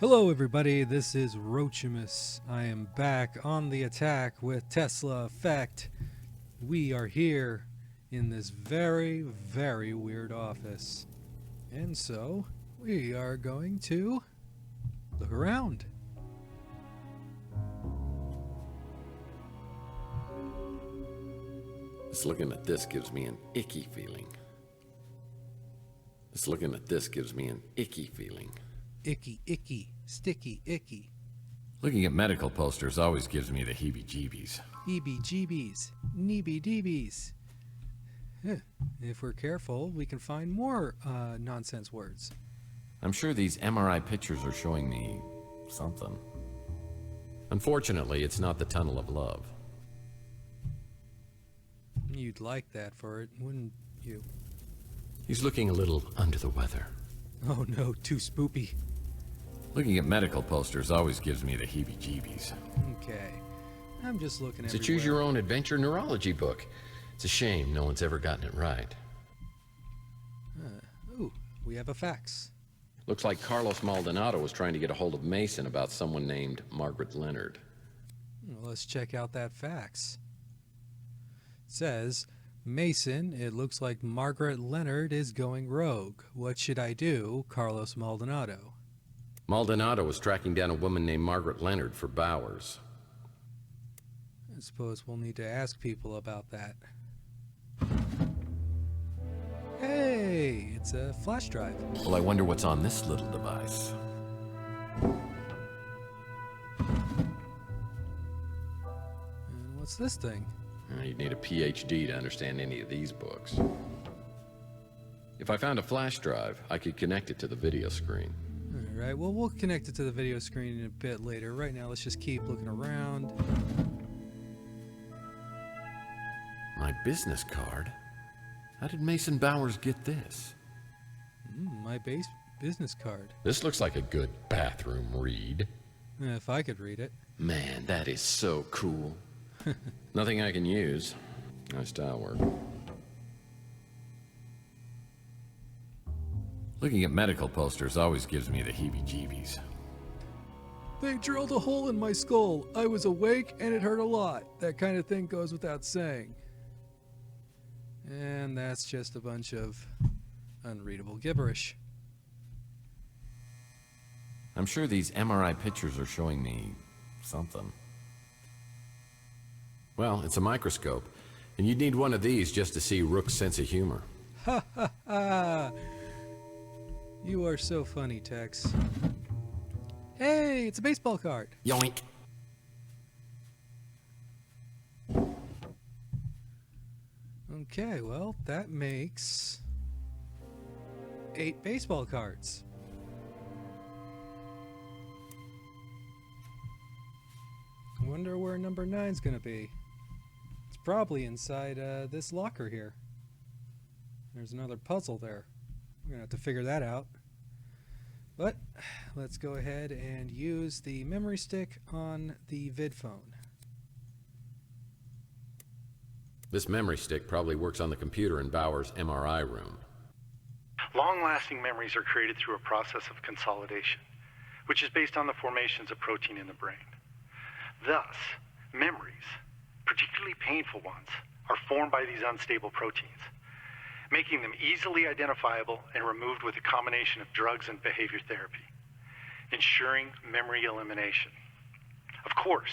Hello, everybody. This is Roachimus. I am back on the attack with Tesla Effect. We are here in this very, very weird office. And so, we are going to look around. Just looking at this gives me an icky feeling. Just looking at this gives me an icky feeling. Icky, icky, sticky, icky. Looking at medical posters always gives me the heebie-jeebies. EBGBs, neeby-deebies. If we're careful, we can find more nonsense words. I'm sure these MRI pictures are showing me something. Unfortunately, it's not the tunnel of love. You'd like that for it, wouldn't you? He's looking a little under the weather. Oh no, too spoopy. Looking at medical posters always gives me the heebie-jeebies. Okay, I'm just looking It's at a choose-your-own adventure neurology book. It's a shame no one's ever gotten it right. Ooh, we have a fax. Looks like Carlos Maldonado was trying to get a hold of Mason about someone named Margaret Leonard. Well, let's check out that fax. It says, Mason, it looks like Margaret Leonard is going rogue. What should I do, Carlos Maldonado? Maldonado was tracking down a woman named Margaret Leonard for Bowers. I suppose we'll need to ask people about that. Hey, it's a flash drive. Well, I wonder what's on this little device. And what's this thing? You'd need a PhD to understand any of these books. If I found a flash drive, I could connect it to the video screen. Alright, well, we'll connect it to the video screen in a bit later. Right now, let's just keep looking around. My business card? How did Mason Bowers get this? My business card. This looks like a good bathroom read. If I could read it. Man, that is so cool. Nothing I can use. Nice style work. Looking at medical posters always gives me the heebie-jeebies. They drilled a hole in my skull. I was awake and it hurt a lot. That kind of thing goes without saying. And that's just a bunch of unreadable gibberish. I'm sure these MRI pictures are showing me something. Well, it's a microscope, and you'd need one of these just to see Rook's sense of humor. Ha ha ha! You are so funny, Tex. Hey, it's a baseball card. Yoink! Okay, well, that makes 8 baseball cards. I wonder where number 9's gonna be. It's probably inside this locker here. There's another puzzle there. We're gonna have to figure that out. But let's go ahead and use the memory stick on the VidPhone. This memory stick probably works on the computer in Bowers' MRI room. Long-lasting memories are created through a process of consolidation, which is based on the formations of protein in the brain. Thus, memories, particularly painful ones, are formed by these unstable proteins, making them easily identifiable and removed with a combination of drugs and behavior therapy, ensuring memory elimination. Of course,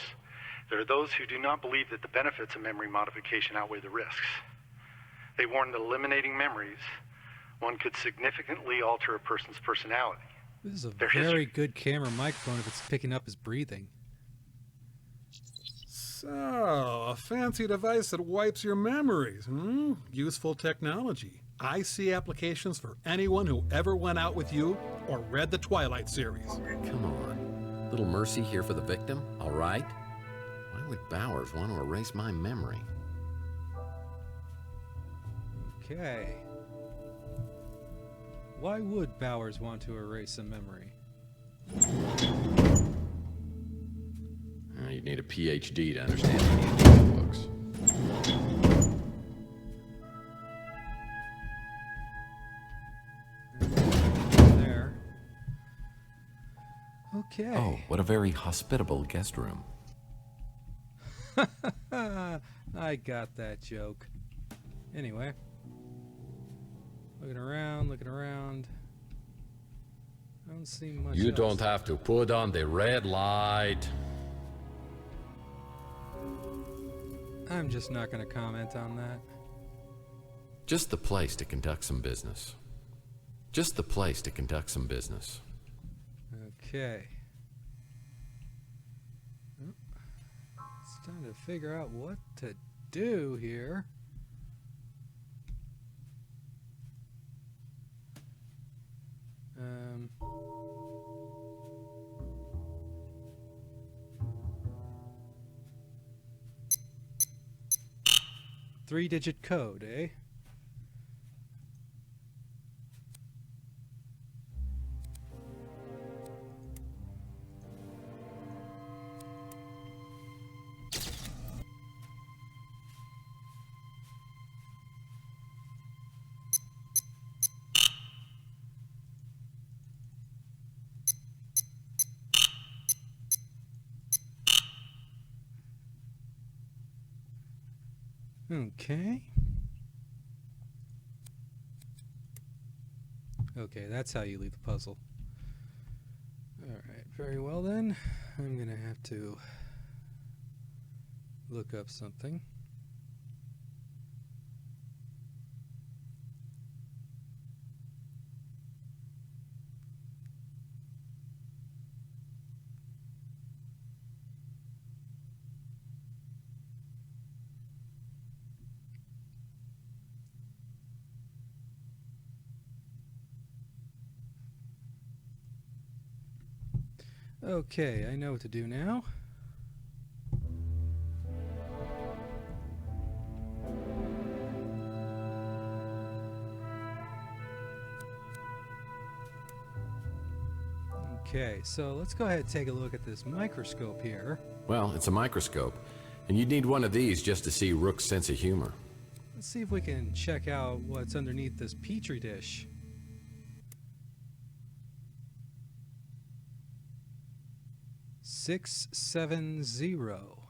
there are those who do not believe that the benefits of memory modification outweigh the risks. They warn that eliminating memories, one could significantly alter a person's personality. This is a Their very history. good camera microphone if it's picking up his breathing. So, a fancy device that wipes your memories, Useful technology. I see applications for anyone who ever went out with you or read the Twilight series. Come on. Little mercy here for the victim, all right? Why would Bowers want to erase my memory? Okay. Why would Bowers want to erase a memory? You'd need a PhD to understand any of these books. There. Okay. Oh, what a very hospitable guest room. I got that joke. Anyway. Looking around. I don't see much You else. don't have to put on the red light. I'm just not going to comment on that. Just the place to conduct some business. Just the place to conduct some business. Okay. Well, it's time to figure out what to do here. Three-digit code, eh? Okay. Okay, that's how you leave the puzzle. Alright, very well then. I'm gonna have to look up something. Okay, I know what to do now. Okay, so let's go ahead and take a look at this microscope here. Well, it's a microscope, and you'd need one of these just to see Rook's sense of humor. Let's see if we can check out what's underneath this petri dish. Six, 7, 0.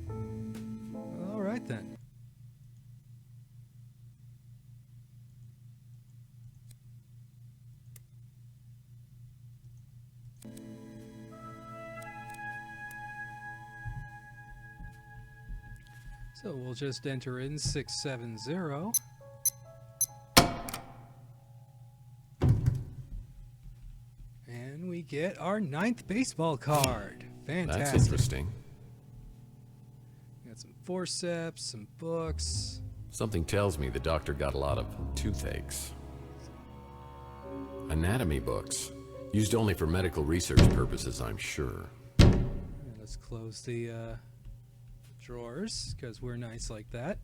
All right then. So we'll just enter in 670. And we get our 9th baseball card. Fantastic. That's interesting. Got some forceps, some books. Something tells me the doctor got a lot of toothaches. Anatomy books. Used only for medical research purposes, I'm sure. Let's close the drawers, because we're nice like that.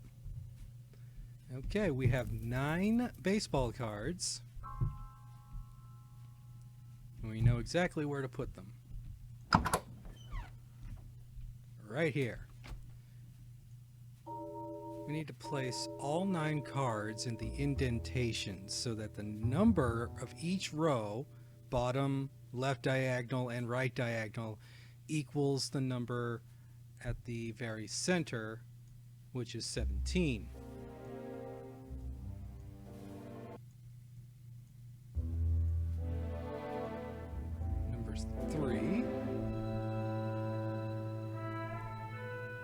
Okay, we have 9 baseball cards. And we know exactly where to put them. Right here. We need to place all 9 cards in the indentations so that the number of each row, bottom, left diagonal, and right diagonal, equals the number at the very center, which is 17. Number 3.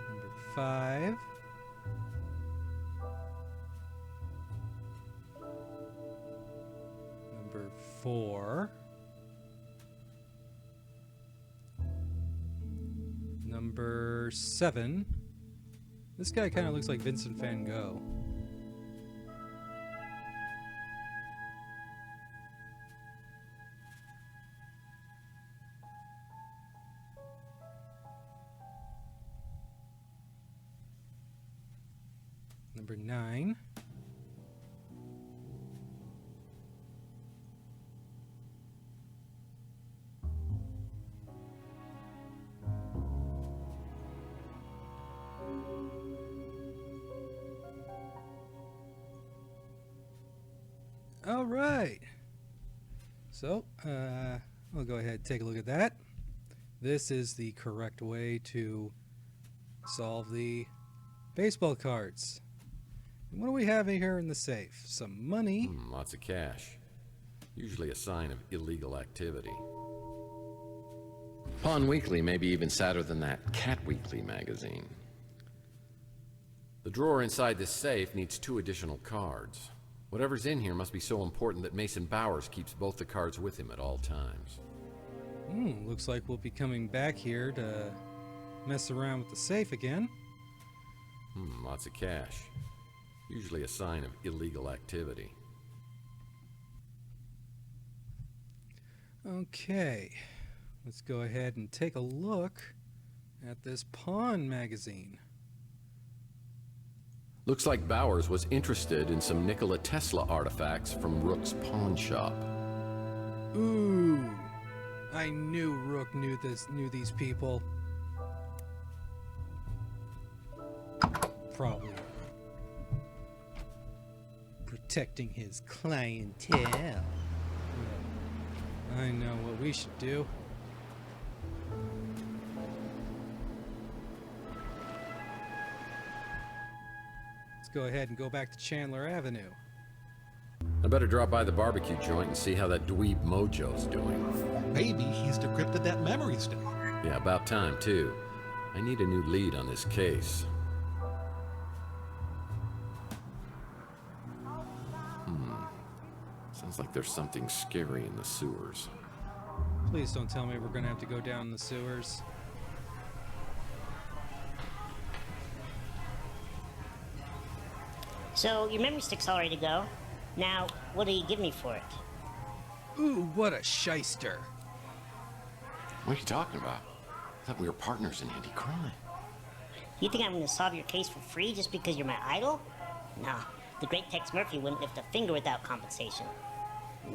Number 5. Number 4. Number 7. This guy kind of looks like Vincent van Gogh. Number 9. All right. So, we'll go ahead and take a look at that. This is the correct way to solve the baseball cards. And what do we have in here in the safe? Some money. Lots of cash. Usually a sign of illegal activity. Pawn Weekly may be even sadder than that Cat Weekly magazine. The drawer inside this safe needs 2 additional cards. Whatever's in here must be so important that Mason Bowers keeps both the cards with him at all times. Looks like we'll be coming back here to mess around with the safe again. Lots of cash. Usually a sign of illegal activity. Okay, let's go ahead and take a look at this pawn magazine. Looks like Bowers was interested in some Nikola Tesla artifacts from Rook's pawn shop. Ooh, I knew Rook knew these people. Probably protecting his clientele. I know what we should do. Let's go ahead and go back to Chandler Avenue. I better drop by the barbecue joint and see how that dweeb Mojo's doing. Maybe he's decrypted that memory stick. Yeah, about time, too. I need a new lead on this case. Sounds like there's something scary in the sewers. Please don't tell me we're gonna have to go down in the sewers. So, your memory stick's all ready to go. Now, what do you give me for it? Ooh, what a shyster. What are you talking about? I thought we were partners in anti-crime. You think I'm gonna solve your case for free just because you're my idol? Nah, the great Tex Murphy wouldn't lift a finger without compensation.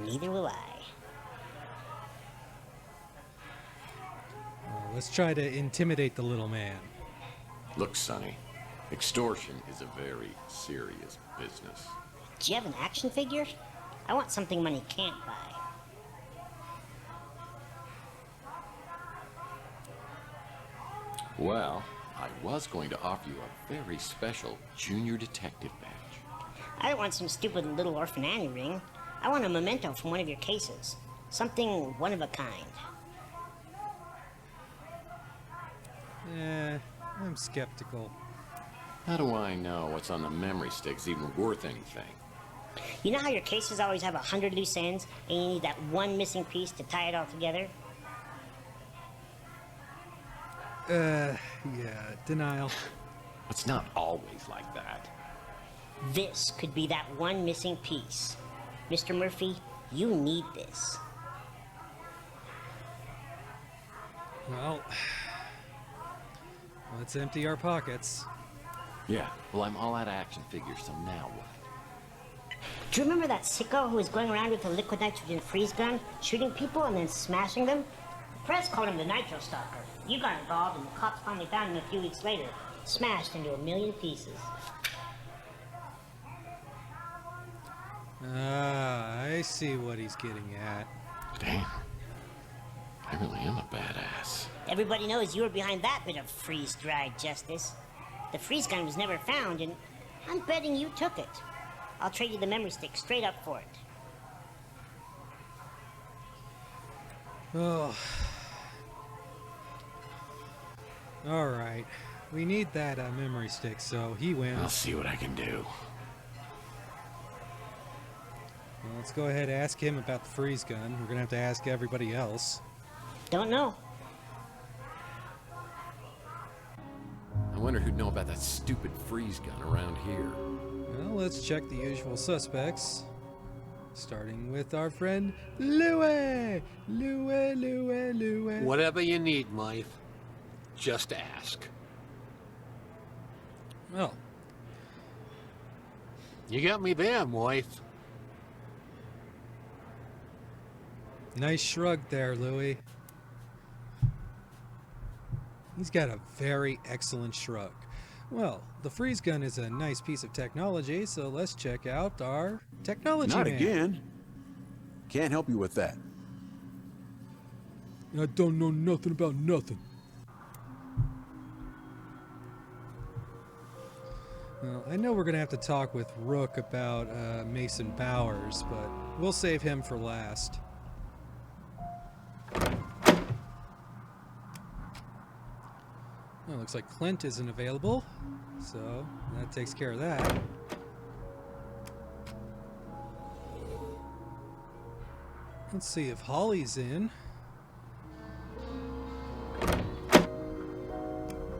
Neither will I. Let's try to intimidate the little man. Look, Sonny, extortion is a very serious business. Do you have an action figure? I want something money can't buy. Well, I was going to offer you a very special junior detective badge. I don't want some stupid little orphan Annie ring. I want a memento from one of your cases. Something one of a kind. I'm skeptical. How do I know what's on the memory stick's even worth anything? You know how your cases always have 100 loose ends, and you need that one missing piece to tie it all together? Yeah, denial. It's not always like that. This could be that one missing piece. Mr. Murphy, you need this. Well, let's empty our pockets. Yeah, well, I'm all out of action figures, so now what? Do you remember that sicko who was going around with a liquid nitrogen freeze gun, shooting people and then smashing them? The press called him the Nitro Stalker. You got involved, and the cops finally found him a few weeks later, smashed into 1,000,000 pieces. Ah, I see what he's getting at. Damn. I really am a badass. Everybody knows you were behind that bit of freeze-dried justice. The freeze gun was never found, and I'm betting you took it. I'll trade you the memory stick straight up for it. Oh. All right. We need that memory stick, so he wins. I'll see what I can do. Well, let's go ahead and ask him about the freeze gun. We're gonna have to ask everybody else. Don't know. I wonder who'd know about that stupid freeze gun around here. Well, let's check the usual suspects. Starting with our friend Louie! Louie. Whatever you need, wife. Just ask. Well, You got me there, wife. nice shrug there, Louie. He's got a very excellent shrug. Well, the freeze gun is a nice piece of technology, so let's check out our technology Not man. again. Can't help you with that. I don't know nothing about nothing. Well, I know we're going to have to talk with Rook about Mason Bowers, but we'll save him for last. Well, looks like Clint isn't available, so that takes care of that. Let's see if Holly's in.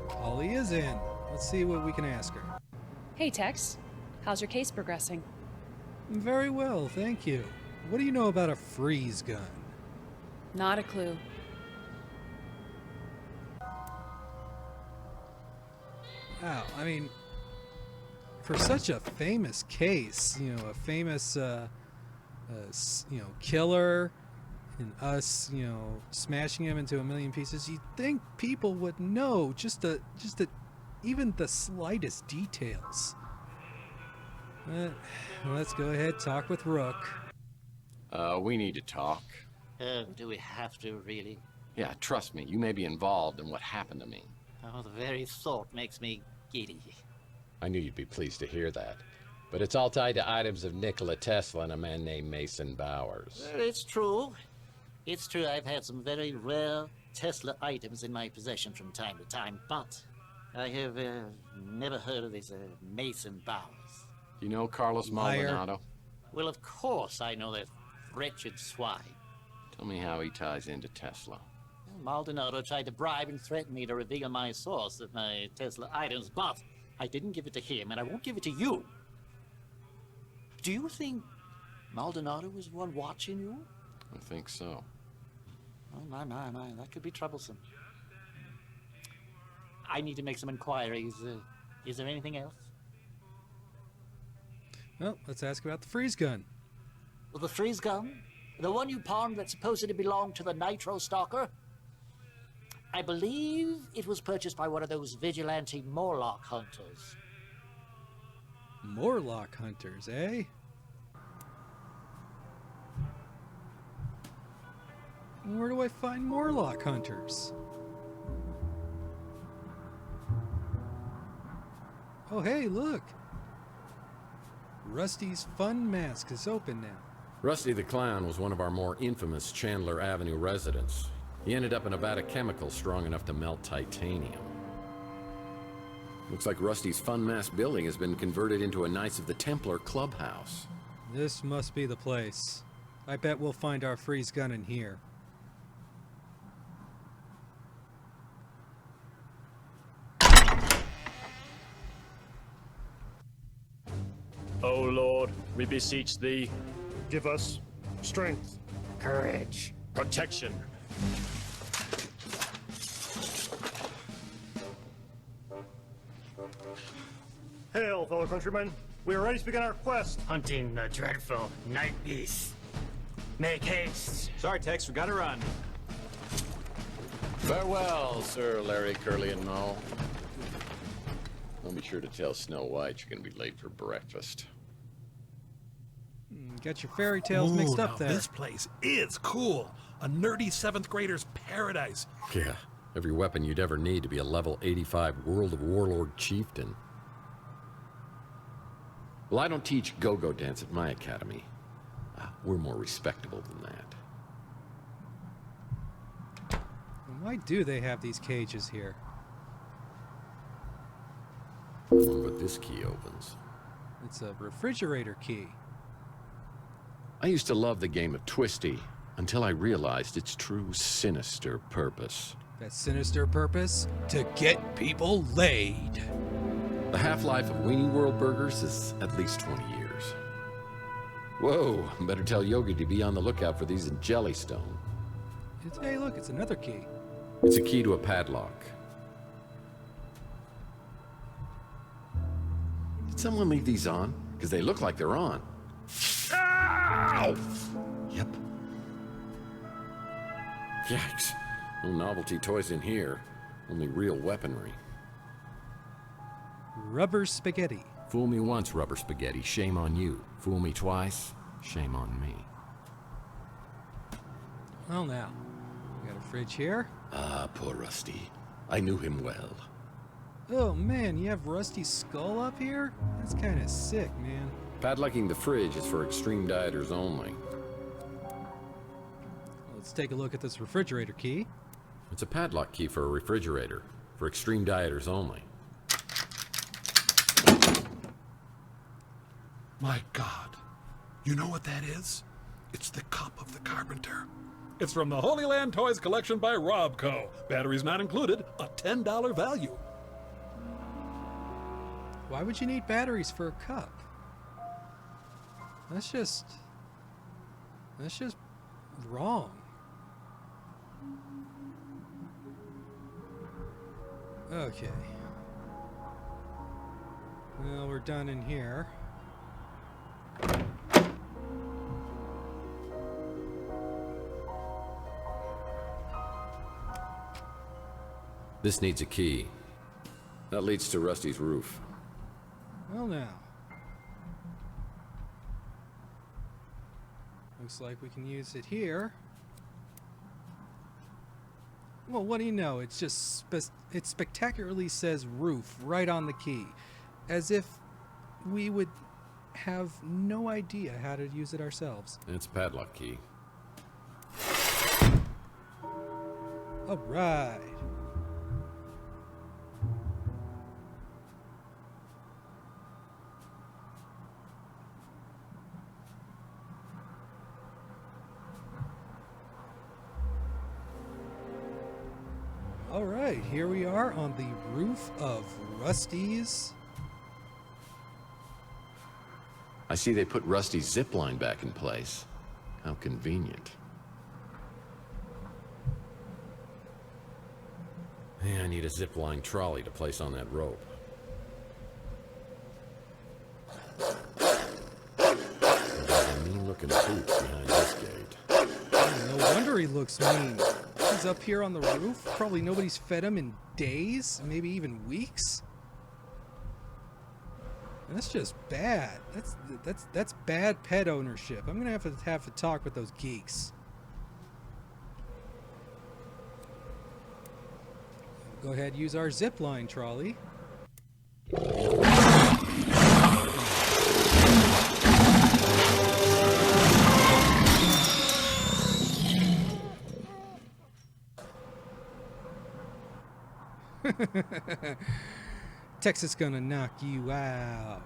Holly is in. Let's see what we can ask her. Hey, Tex. How's your case progressing? Very well, thank you. What do you know about a freeze gun? Not a clue. Wow, I mean, for such a famous case, you know, a famous, killer, and us, smashing him into a million pieces, you'd think people would know even the slightest details. Let's go ahead, talk with Rook. We need to talk. Oh, do we have to, really? Yeah, trust me, you may be involved in what happened to me. Oh, the very thought makes me giddy. I knew you'd be pleased to hear that. But it's all tied to items of Nikola Tesla and a man named Mason Bowers. Well, it's true. It's true I've had some very rare Tesla items in my possession from time to time, but I have never heard of this Mason Bowers. You know Carlos Liar. Maldonado? Well, of course I know that wretched swine. Tell me how he ties into Tesla. Maldonado tried to bribe and threaten me to reveal my source of my Tesla items, but I didn't give it to him, and I won't give it to you. Do you think Maldonado was the one watching you? I think so. Oh, my, that could be troublesome. I need to make some inquiries. Is there anything else? Well, let's ask about the freeze gun. Well, the freeze gun? The one you pawned that supposedly belonged to the Nitro Stalker? I believe it was purchased by one of those vigilante Morlock hunters. Morlock hunters, eh? Where do I find Morlock hunters? Oh, hey, look! Rusty's Fun Mask is open now. Rusty the Clown was one of our more infamous Chandler Avenue residents. He ended up in a vat of chemicals strong enough to melt titanium. Looks like Rusty's Fun Mask building has been converted into a Knights of the Templar clubhouse. This must be the place. I bet we'll find our freeze gun in here. O Lord, we beseech thee, Give us strength, Courage. protection. Hail, fellow countrymen. We are ready to begin our quest. Hunting the dreadful night beast. Make haste. Sorry, Tex, we gotta run. Farewell, Sir Larry, Curly, and Moe. I'll be sure to tell Snow White you're gonna be late for breakfast. Got your fairy tales mixed Ooh, up now there. This place is cool. A nerdy 7th grader's paradise. Yeah, every weapon you'd ever need to be a level 85 World of Warlord chieftain. Well, I don't teach go-go dance at my academy. We're more respectable than that. Why do they have these cages here? I wonder what this key opens. It's a refrigerator key. I used to love the game of Twisty until I realized its true sinister purpose. That sinister purpose? To get people laid. The half-life of Weenie World burgers is at least 20 years. Whoa, better tell Yogi to be on the lookout for these in Jellystone. Hey, look, it's another key. It's a key to a padlock. Did someone leave these on? Because they look like they're on. Ow! Yep. Yikes. No novelty toys in here. Only real weaponry. Rubber spaghetti. Fool me once, Rubber Spaghetti. Shame on you. Fool me twice. Shame on me. Well now, We got a fridge here. Ah, poor Rusty. I knew him well. Oh man, you have Rusty's skull up here? That's kind of sick, man. Padlocking the fridge is for extreme dieters only. Let's take a look at this refrigerator key. It's a padlock key for a refrigerator, for extreme dieters only. My God. You know what that is? It's the cup of the carpenter. It's from the Holy Land Toys collection by Robco. Batteries not included, a $10 value. Why would you need batteries for a cup? That's just wrong. Okay. Well, we're done in here. This needs a key. That leads to Rusty's roof. Well now. Looks like we can use it here. Well, what do you know? It's just it spectacularly says roof right on the key. As if we would have no idea how to use it ourselves. It's a padlock key. All right. All right, here we are on the roof of Rusty's. I see they put Rusty's zip line back in place. How convenient. Yeah, I need a zip line trolley to place on that rope. There's a mean-looking tooth behind this gate. No wonder he looks mean. He's up here on the roof. Probably nobody's fed him in days, maybe even weeks. That's just bad. That's bad pet ownership. I'm gonna have to talk with those geeks. Go ahead, use our zip line trolley. Texas gonna knock you out.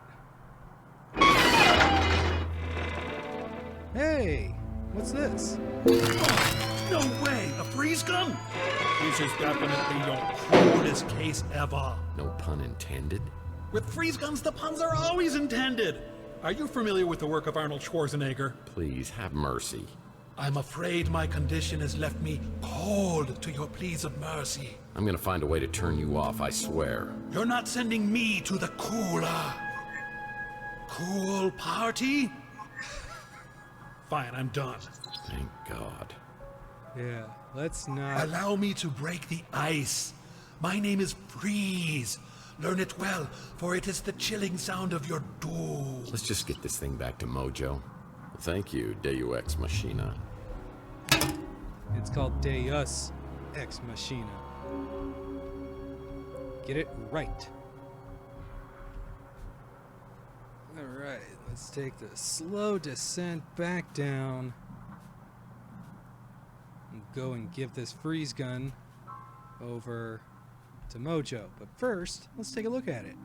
Hey, what's this? No way! A freeze gun? This is definitely your coolest case ever. No pun intended. With freeze guns, the puns are always intended. Are you familiar with the work of Arnold Schwarzenegger? Please, have mercy. I'm afraid my condition has left me cold to your pleas of mercy. I'm gonna find a way to turn you off, I swear. You're not sending me to the cooler. Cool party? Fine, I'm done. Thank God. Yeah, let's not... Allow me to break the ice. My name is Freeze. Learn it well, for it is the chilling sound of your doom. Let's just get this thing back to Mojo. Thank you, Deus Ex Machina. It's called Deus Ex Machina. Get it right. Alright, let's take the slow descent back down. And go and give this freeze gun over to Mojo. But first, let's take a look at it.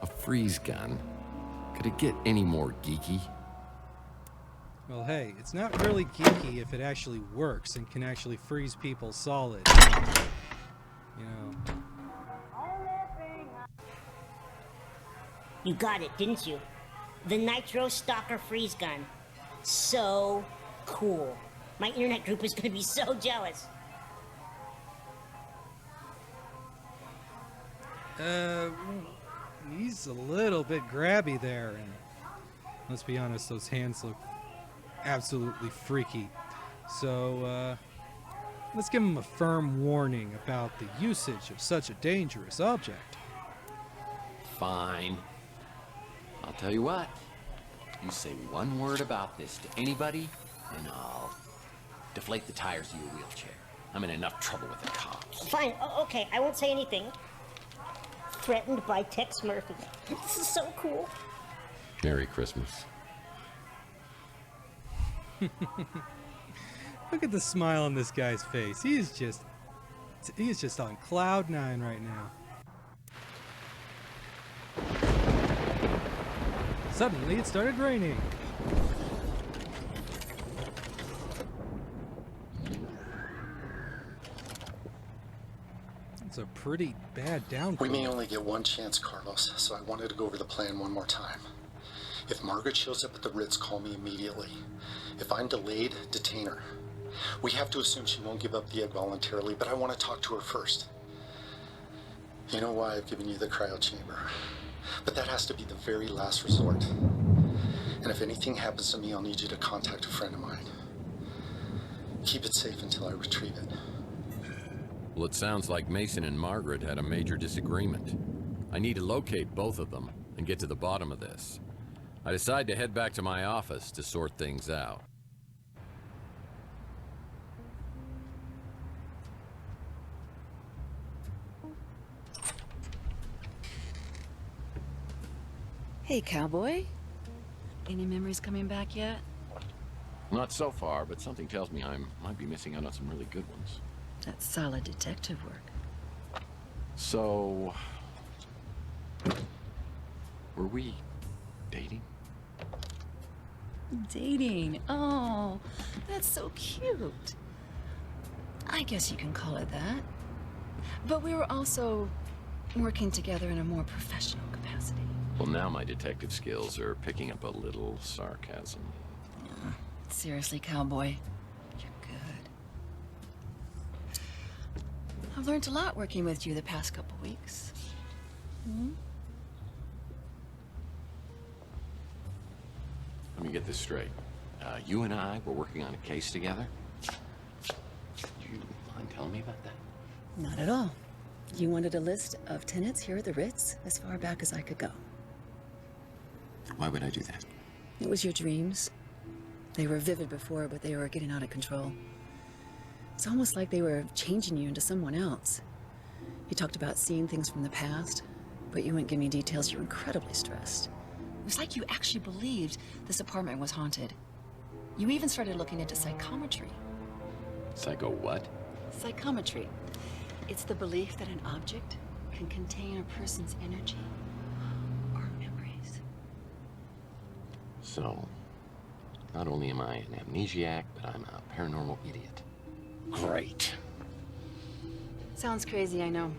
A freeze gun? Could it get any more geeky? Well, hey, it's not really geeky if it actually works and can actually freeze people solid. You know. You got it, didn't you? The Nitro Stalker freeze gun. So cool. My internet group is gonna be so jealous. He's a little bit grabby there, and let's be honest, those hands look absolutely freaky. So, let's give him a firm warning about the usage of such a dangerous object. Fine. I'll tell you what. You say one word about this to anybody, and I'll deflate the tires of your wheelchair. I'm in enough trouble with the cops. Fine, okay, I won't say anything. Threatened by Tex Murphy. This is so cool. Merry Christmas. Look at the smile on this guy's face. He is just on cloud 9 right now. Suddenly it started raining. It's a pretty bad downpour. We may only get one chance, Carlos, so I wanted to go over the plan one more time. If Margaret shows up at the Ritz, call me immediately. If I'm delayed, detain her. We have to assume she won't give up the egg voluntarily, but I want to talk to her first. You know why I've given you the cryo chamber, but that has to be the very last resort. And if anything happens to me, I'll need you to contact a friend of mine. Keep it safe until I retrieve it. Well, it sounds like Mason and Margaret had a major disagreement. I need to locate both of them and get to the bottom of this. I decide to head back to my office to sort things out. Hey, cowboy. Any memories coming back yet? Not so far, but something tells me I might be missing out on some really good ones. That's solid detective work. So... were we dating? Dating? Oh, that's so cute. I guess you can call it that. But we were also working together in a more professional capacity. Well, now my detective skills are picking up a little sarcasm. Seriously, cowboy, you're good. I've learned a lot working with you the past couple weeks. Let me get this straight. You and I were working on a case together? You mind telling me about that? Not at all. You wanted a list of tenants here at the Ritz as far back as I could go. Why would I do that? It was your dreams. They were vivid before, but they were getting out of control. It's almost like they were changing you into someone else. You talked about seeing things from the past, but you wouldn't give me details. You were incredibly stressed. It was like you actually believed this apartment was haunted. You even started looking into psychometry. Psycho what? Psychometry. It's the belief that an object can contain a person's energy or memories. So, not only am I an amnesiac, but I'm a paranormal idiot. Great. Sounds crazy, I know.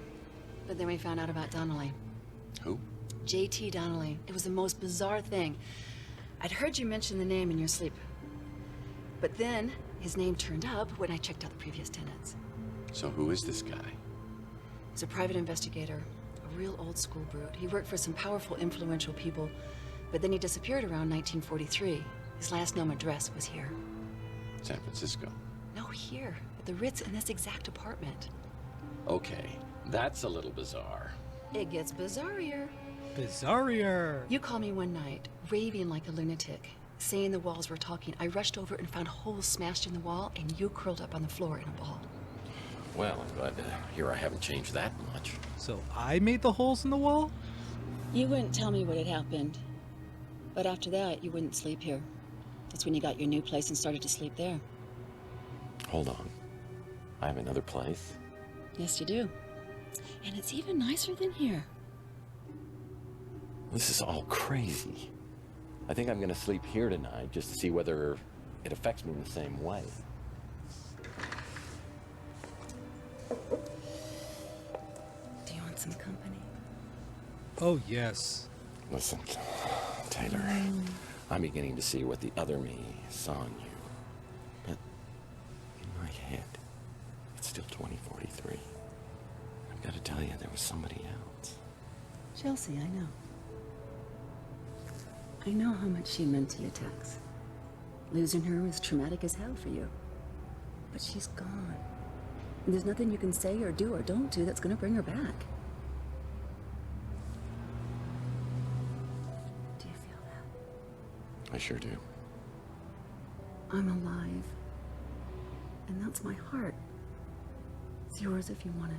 But then we found out about Donnelly. Who? J.T. Donnelly. It was the most bizarre thing. I'd heard you mention the name in your sleep. But then, his name turned up when I checked out the previous tenants. So who is this guy? He's a private investigator, a real old school brute. He worked for some powerful, influential people, but then he disappeared around 1943. His last known address was here. San Francisco. No, here, at the Ritz in this exact apartment. Okay, that's a little bizarre. It gets bizarrier. Bizarrier! You called me one night, raving like a lunatic, saying the walls were talking. I rushed over and found holes smashed in the wall, and you curled up on the floor in a ball. Well, I'm glad to hear I haven't changed that much. So I made the holes in the wall? You wouldn't tell me what had happened. But after that, you wouldn't sleep here. That's when you got your new place and started to sleep there. Hold on. I have another place? Yes, you do. And it's even nicer than here. This is all crazy. I think I'm gonna sleep here tonight just to see whether it affects me in the same way. Do you want some company? Oh, yes. Listen, Taylor, I'm beginning to see what the other me saw in you. But in my head, it's still 2043. I've got to tell you, there was somebody else. Chelsea, I know. I know how much she meant to you, Tex. Losing her was traumatic as hell for you. But she's gone. And there's nothing you can say or do or don't do that's gonna bring her back. Do you feel that? I sure do. I'm alive. And that's my heart. It's yours if you want it.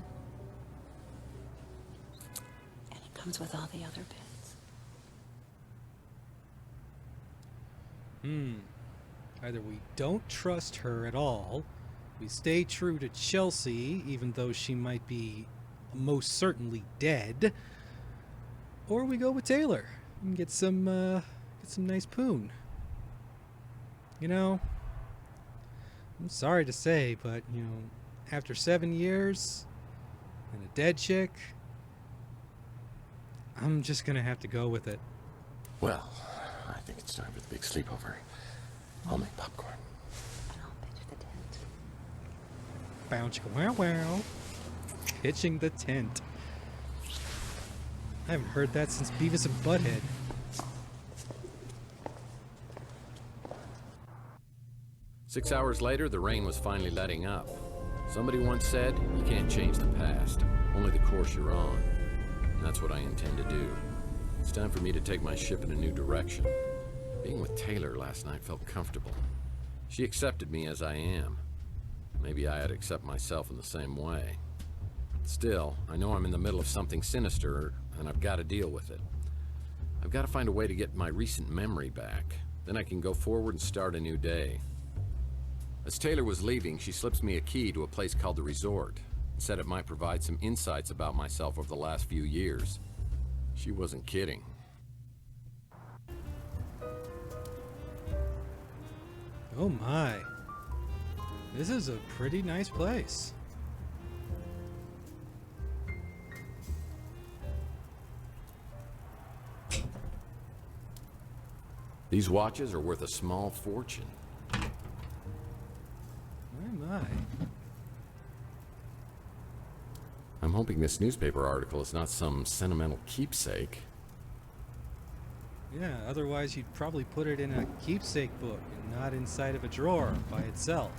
And it comes with all the other bits. Either we don't trust her at all, we stay true to Chelsea, even though she might be most certainly dead, or we go with Taylor and get some nice poon. You know, I'm sorry to say, but, you know, after 7 years and a dead chick, I'm just gonna have to go with it. Well, I think it's time for the big sleepover. I'll make popcorn. And I'll pitch the tent. Bow chicka wow wow. Pitching the tent. I haven't heard that since Beavis and Butthead. Six hours later, the rain was finally letting up. Somebody once said, you can't change the past, only the course you're on. And that's what I intend to do. It's time for me to take my ship in a new direction. Being with Taylor last night felt comfortable. She accepted me as I am. Maybe I ought to accept myself in the same way. Still, I know I'm in the middle of something sinister, and I've got to deal with it. I've got to find a way to get my recent memory back. Then I can go forward and start a new day. As Taylor was leaving, she slips me a key to a place called the Resort, and said it might provide some insights about myself over the last few years. She wasn't kidding. Oh my. This is a pretty nice place. These watches are worth a small fortune. My. I'm hoping this newspaper article is not some sentimental keepsake. Yeah, otherwise you'd probably put it in a keepsake book and not inside of a drawer by itself.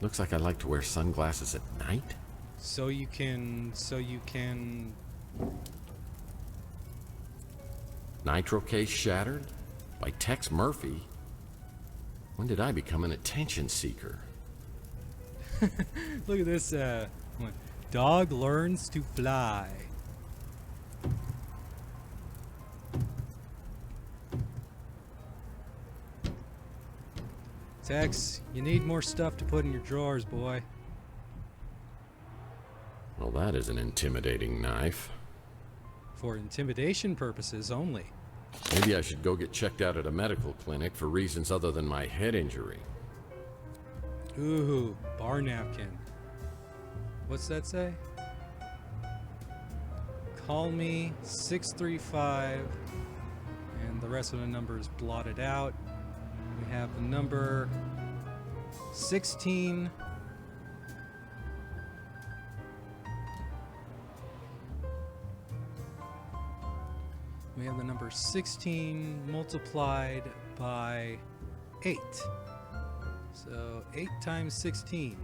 Looks like I like to wear sunglasses at night. So you can... Nitro case shattered? By Tex Murphy? When did I become an attention seeker? Look at this, one. Dog learns to fly. Tex, you need more stuff to put in your drawers, boy. Well, that is an intimidating knife. For intimidation purposes only. Maybe I should go get checked out at a medical clinic for reasons other than my head injury. Ooh, bar napkin. What's that say? Call me 635, and the rest of the number is blotted out. We have the number 16. We have the number 16 multiplied by 8. So 8 times 16.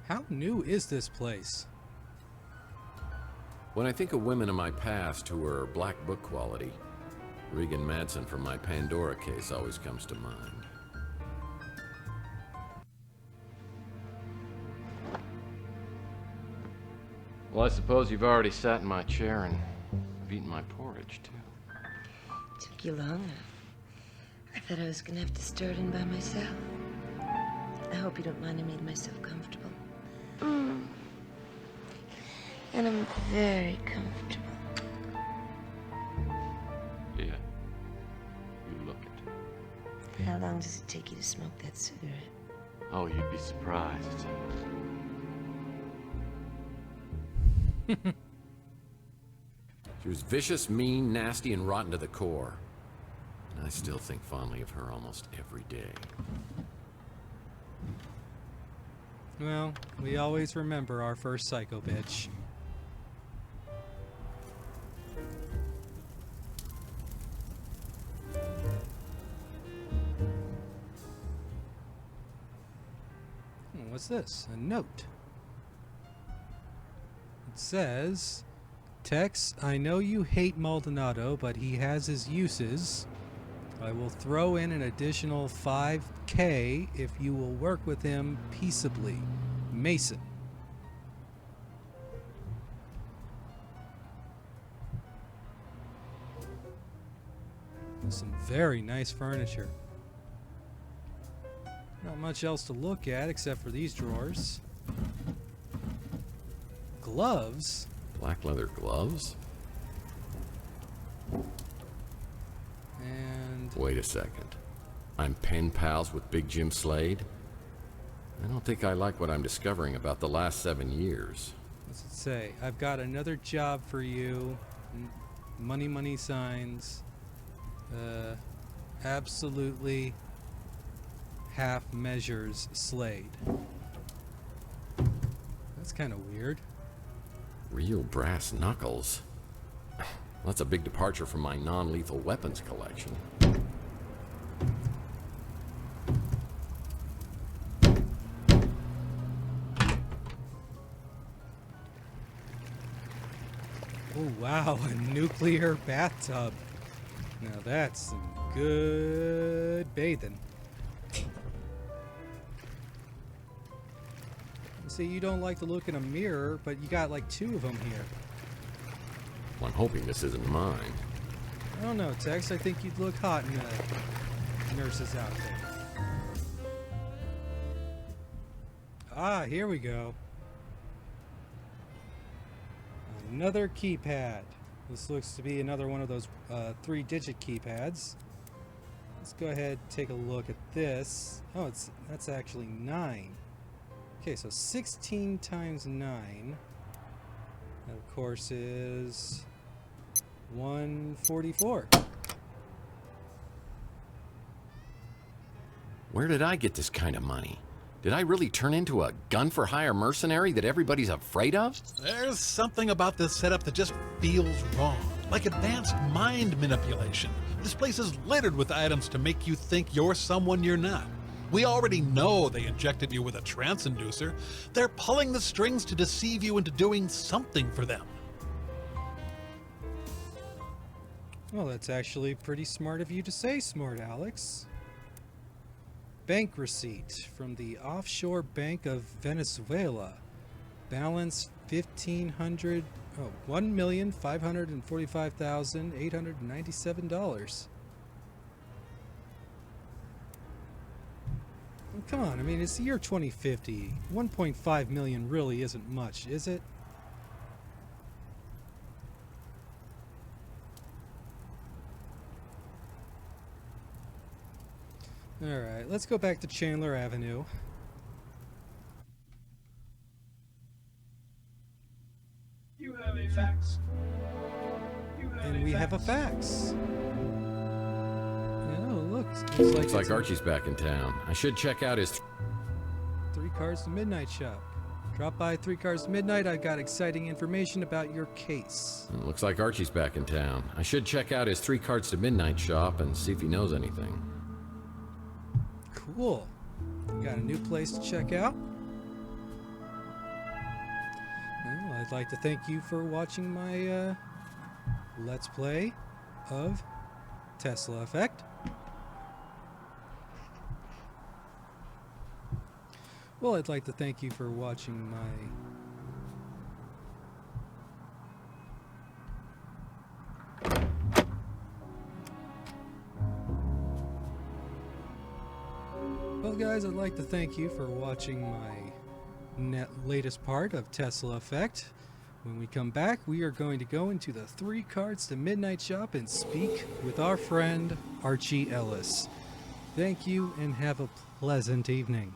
How new is this place? When I think of women in my past who were black book quality, Regan Madsen from my Pandora case always comes to mind. Well, I suppose you've already sat in my chair and I've eaten my porridge, too. Took you long enough. I thought I was gonna have to stir it in by myself. I hope you don't mind I made myself comfortable. And I'm very comfortable. Yeah. You look it. How long does it take you to smoke that cigarette? Oh, you'd be surprised. She was vicious, mean, nasty, and rotten to the core. And I still think fondly of her almost every day. Well, we always remember our first psycho bitch. what's this? A note. It says, Tex, I know you hate Maldonado, but he has his uses. I will throw in an additional $5,000 if you will work with him peaceably. Mason. Some very nice furniture. Not much else to look at except for these drawers. Gloves? Black leather gloves? And... Wait a second. I'm pen pals with Big Jim Slade? I don't think I like what I'm discovering about the last 7 years. What's it say? I've got another job for you. Money, money signs. Absolutely half measures Slade. That's kind of weird. Real brass knuckles. That's a big departure from my non-lethal weapons collection. Oh wow, a nuclear bathtub. Now that's some good bathing. See, you don't like to look in a mirror, but you got like 2 of them here. Well, I'm hoping this isn't mine. I don't know, Tex. I think you'd look hot in a nurse's outfit. Ah, here we go. Another keypad. This looks to be another one of those 3-digit keypads. Let's go ahead and take a look at this. Oh, that's actually 9. Okay, so 16 times 9, that of course is 144. Where did I get this kind of money? Did I really turn into a gun-for-hire mercenary that everybody's afraid of? There's something about this setup that just feels wrong, like advanced mind manipulation. This place is littered with items to make you think you're someone you're not. We already know they injected you with a trance inducer. They're pulling the strings to deceive you into doing something for them. Well, that's actually pretty smart of you to say, Smart Alex. Bank receipt from the Offshore Bank of Venezuela. Balance $1,545,897. Come on, I mean, it's the year 2050. 1.5 million really isn't much, is it? Alright, let's go back to Chandler Avenue. You have a fax. And we have a fax. Looks like Archie's back in town. I should check out his 3 Cards to Midnight shop. Drop by 3 Cards to Midnight. I've got exciting information about your case. It looks like Archie's back in town. I should check out his 3 Cards to Midnight shop and see if he knows anything. Cool. Got a new place to check out. Well, I'd like to thank you for watching my Let's Play of Tesla Effect. Well, I'd like to thank you for watching my Well, guys, I'd like to thank you for watching my latest part of Tesla Effect. When we come back, we are going to go into the 3 Cards to Midnight shop and speak with our friend Archie Ellis. Thank you and have a pleasant evening.